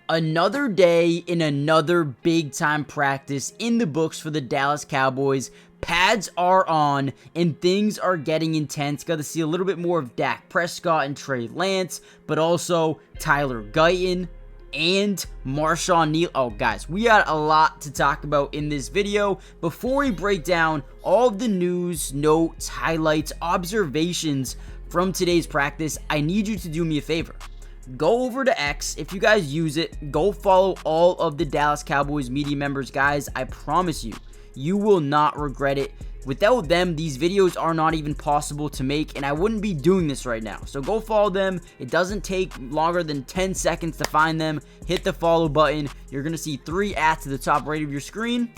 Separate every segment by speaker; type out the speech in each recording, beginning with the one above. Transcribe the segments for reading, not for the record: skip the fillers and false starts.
Speaker 1: Another day in another big-time practice in the books for the Dallas Cowboys. Pads are on, and things are getting intense. Got to see a little bit more of Dak Prescott and Trey Lance, but also Tyler Guyton and Marshawn Neal. Oh, guys, we got a lot to talk about in this video. Before we break down all of the news, notes, highlights, observations from today's practice, I need you to do me a favor. Go over to X. If you guys use it, go follow all of the Dallas Cowboys media members. Guys, I promise you, you will not regret it. Without them, these videos are not even possible to make, and I wouldn't be doing this right now. So go follow them. It doesn't take longer than 10 seconds to find them. Hit the follow button. You're going to see 3 @ to the top right of your screen.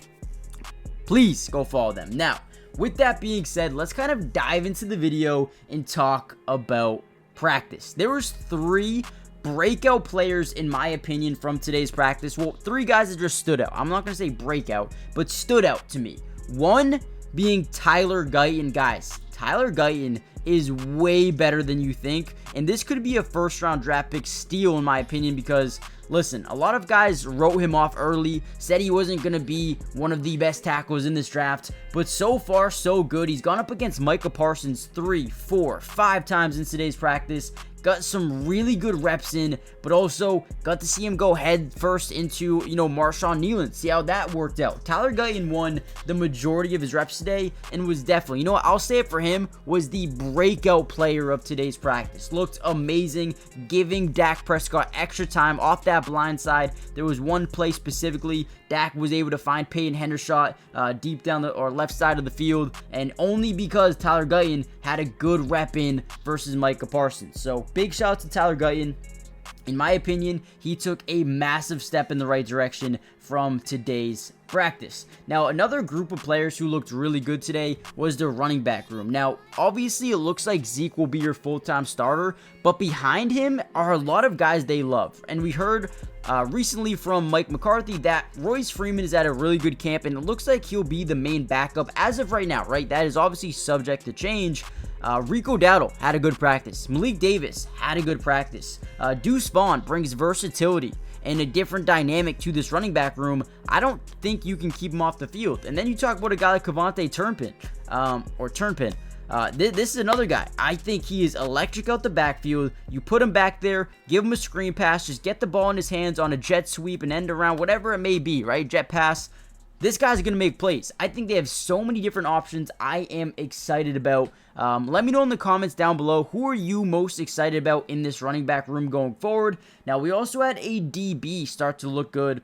Speaker 1: Please go follow them. Now, with that being said, let's kind of dive into the video and talk about practice. There was 3 breakout players, in my opinion, from today's practice. Well, 3 guys that just stood out. I'm not going to say breakout, but stood out to me. One being Tyler Guyton. Guys, Tyler Guyton is way better than you think, and this could be a first-round draft pick steal, in my opinion, because listen, a lot of guys wrote him off early, said he wasn't going to be one of the best tackles in this draft, but so far, so good. He's gone up against Micah Parsons 3, 4, 5 times in today's practice. Got some really good reps in, but also got to see him go head first into, Marshawn Neal. See how that worked out. Tyler Guyton won the majority of his reps today and was definitely, I'll say it for him, was the breakout player of today's practice. Looked amazing, giving Dak Prescott extra time off that blind side. There was one play specifically, Dak was able to find Peyton Hendershot deep down the left side of the field, and only because Tyler Guyton had a good rep in versus Micah Parsons. So big shout out to Tyler Guyton. In my opinion, he took a massive step in the right direction from today's practice. Now, another group of players who looked really good today was the running back room. Now, obviously, it looks like Zeke will be your full-time starter, but behind him are a lot of guys they love. And we heard recently from Mike McCarthy that Royce Freeman is at a really good camp, and it looks like he'll be the main backup as of right now, right? That is obviously subject to change. Rico Dowdle had a good practice. Malik Davis had a good practice. Deuce Vaughn brings versatility and a different dynamic to this running back room. I don't think you can keep him off the field. And then you talk about a guy like Cavante Turpin. This is another guy. I think he is electric out the backfield. You put him back there, give him a screen pass, just get the ball in his hands on a jet sweep and end around, whatever it may be, right? Jet pass. This guy's going to make plays. I think they have so many different options I am excited about. Let me know in the comments down below, who are you most excited about in this running back room going forward? Now, we also had a DB start to look good,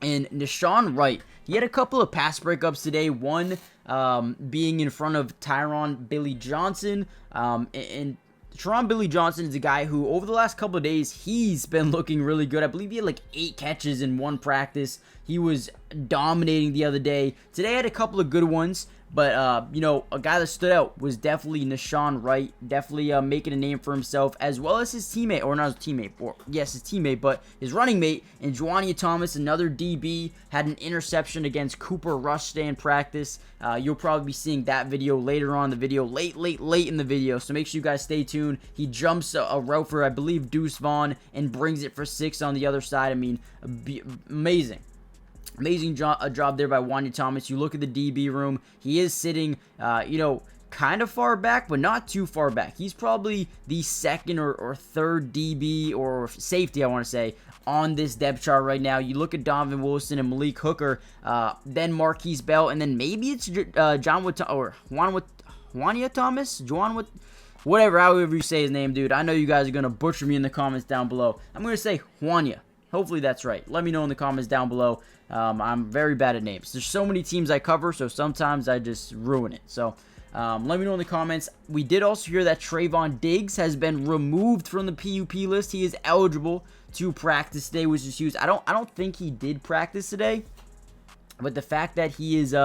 Speaker 1: and Nahshon Wright. He had a couple of pass breakups today, one being in front of Tyron Billy Johnson, and Teron Billy Johnson is a guy who, over the last couple of days, he's been looking really good. I believe he had like 8 catches in one practice. He was dominating the other day. Today I had a couple of good ones, but, a guy that stood out was definitely Nahshon Wright, definitely making a name for himself, as well as his teammate, or not his teammate, his teammate, but his running mate, and Juwania Thomas, another DB, had an interception against Cooper Rush today in practice. You'll probably be seeing that video later on in the video, late in the video, so make sure you guys stay tuned. He jumps a route for, I believe, Deuce Vaughn, and brings it for 6 on the other side. I mean, amazing. Amazing job there by Juwania Thomas. You look at the DB room. He is sitting, kind of far back, but not too far back. He's probably the second or third DB or safety, I want to say, on this depth chart right now. You look at Donovan Wilson and Malik Hooker, then Marquise Bell, and then maybe it's Juwania Thomas? Whatever, however you say his name, dude. I know you guys are going to butcher me in the comments down below. I'm going to say Juwania. Hopefully that's right. Let me know in the comments down below. I'm very bad at names. There's so many teams I cover, so sometimes I just ruin it. So let me know in the comments. We did also hear that Trayvon Diggs has been removed from the PUP list. He is eligible to practice today, which is huge. I don't think he did practice today, but the fact that he is,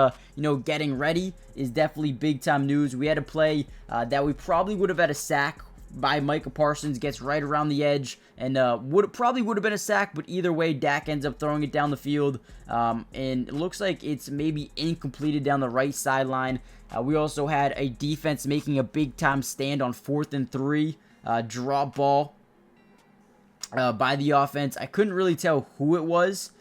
Speaker 1: getting ready is definitely big time news. We had a play that we probably would have had a sack by Micah Parsons, gets right around the edge, and probably would have been a sack, but either way, Dak ends up throwing it down the field, and it looks like it's maybe incompleted down the right sideline. We also had a defense making a big-time stand on 4th and 3, drop ball. by the offense. I couldn't really tell who it was.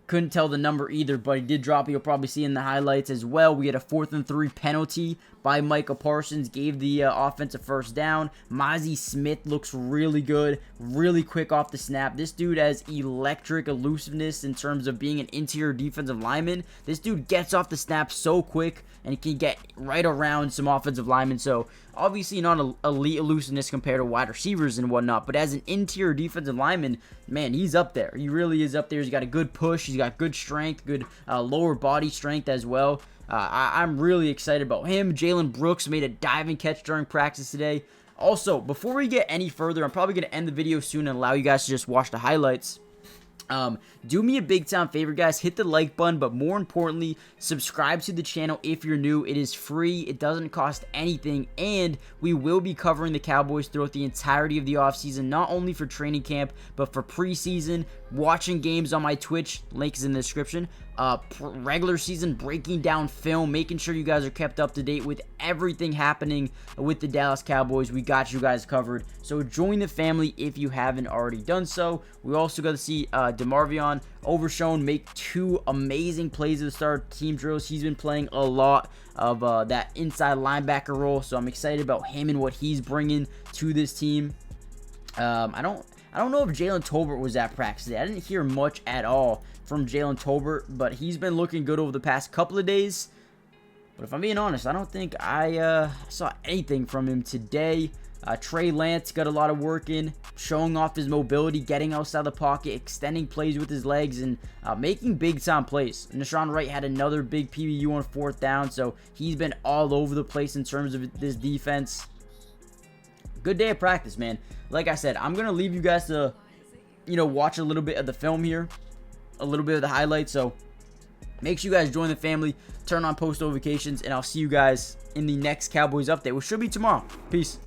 Speaker 1: Couldn't tell the number either, but he did drop it. You'll probably see in the highlights as well. We had a 4th and 3 penalty by Micah Parsons. Gave the offensive first down. Mozzie Smith looks really good. Really quick off the snap. This dude has electric elusiveness in terms of being an interior defensive lineman. This dude gets off the snap so quick, and he can get right around some offensive linemen. So, obviously not an elite elusiveness compared to wide receivers and whatnot, but as an interior defensive lineman, man, he's up there. He really is up there. He's got a good push. He's got good strength, good lower body strength as well. I'm really excited about him. Jalen Brooks made a diving catch during practice today. Also, before we get any further, I'm probably going to end the video soon and allow you guys to just watch the highlights. Do me a big time favor, guys. Hit the like button, but more importantly, subscribe to the channel if you're new. It is free. It doesn't cost anything, and we will be covering the Cowboys throughout the entirety of the offseason, not only for training camp, but for preseason, watching games on my Twitch. Link is in the description. Regular season, breaking down film, making sure you guys are kept up to date with everything happening with the Dallas Cowboys. We got you guys covered. So join the family if you haven't already done so. We also got to see DeMarvion Overshown make 2 amazing plays at the start of team drills. He's been playing a lot of that inside linebacker role, so I'm excited about him and what he's bringing to this team. I don't know if Jalen Tolbert was at practice today. I didn't hear much at all from Jalen Tolbert, but he's been looking good over the past couple of days. But if I'm being honest, I don't think I saw anything from him today. Trey Lance got a lot of work in, showing off his mobility, getting outside the pocket, extending plays with his legs, and making big-time plays. Nashawn Wright had another big PBU on 4th down, so he's been all over the place in terms of this defense. Good day of practice, man. Like I said, I'm going to leave you guys to, watch a little bit of the film here, a little bit of the highlights. So make sure you guys join the family, turn on post notifications, and I'll see you guys in the next Cowboys update, which should be tomorrow. Peace.